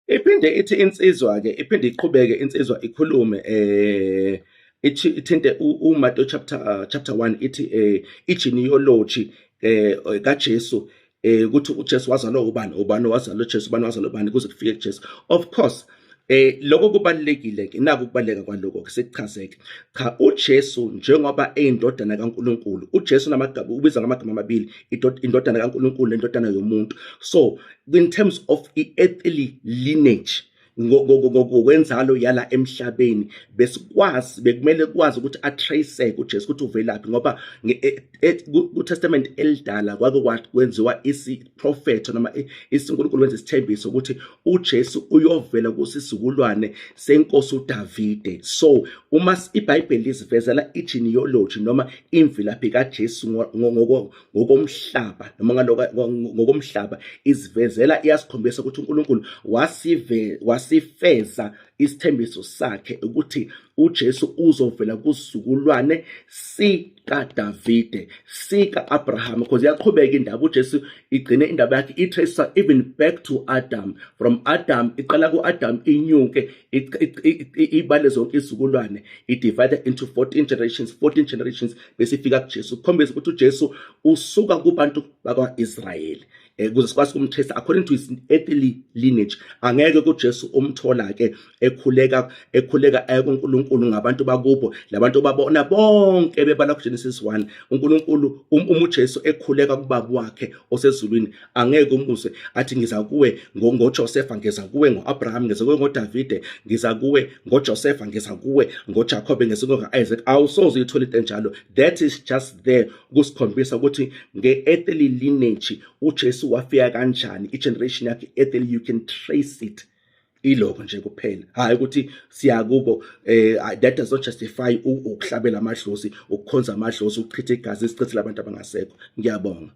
Iphinde ithi insizwa ke iphinde iqhubeke insizwa ikhulume ithi ithinte uMatthew chapter 1 ithi igenealogy kaJesu ukuthi uJesu wazalwa ubani wazalwa uJesu ubani wazalwa ubani kuze kufike kuJesu. Of course lokho kubalekile ke naku kubaleka kwaloko ke sekuchazeke cha uJesu njengoba eyindodana kaNkuluNkulu uJesu namagama ubiza ngamagama amabili indodana kaNkuluNkulu nendodana yomuntu. So in terms of earthly lineage ngokwenzalo yala emhlabeni bekumele kwazi ukuthi atrace uJesu ukuthi uvelaphi ngoba kuTestament elidala kwake kwenziwa isiprofeto noma isiNkulunkulu wenza isithembiso ukuthi uJesu uyovela kusisizukulwane senkosi uDavide. So uma iBhayibheli isivezela igenealogy noma imvelaphi kaJesu ngokomhlaba noma ngokomhlaba isivezela iyasikhombisa ukuthi uNkulunkulu wasifeza isithembiso sakhe ukuthi uJesu uzovela kusizukulwane sikaDavide sika-Abraham because yaqhubeka indaba uJesu igcine indaba yakhe itrace even back to Adam. From Adam iqala ku-Adam inyuke ibale zonke izizukulwane divided into 14 generations bese ifika kuJesu ukukhombisa ukuthi uJesu usuka kubantu bakwa-Israyeli ukuze sikwazi ukumtrace according to his earthly lineage. Angeke kuJesu umthola ke ekhuleka aya kuNkulunkulu ngabantu bakubo labantu babona bonke bebala kuGenesis 1 uNkulunkulu uJesu ekhuleka kubaba wakhe osezulwini. Angeke umbuze athi ngiza kuwe ngoJosepha ngiza kuwe ngoAbraham ngiza kuwe ngoDavide ngiza kuwe ngoJosepha ngiza kuwe ngoJacob ngiza kuwe ngoIsaac. Awusoze uyithola into enjalo. That is just there ukusikhombisa ukuthi nge-earthly lineage uJesu wafika kanjani igeneration yakhe earthly you can trace it. Iloko nje kuphela hayi ukuthi siyakubo that does not justify ukuhlabela amadlozi ukukhonza amadlozi ukuchitha igazi isichithela abantu abangasekho. Ngiyabonga.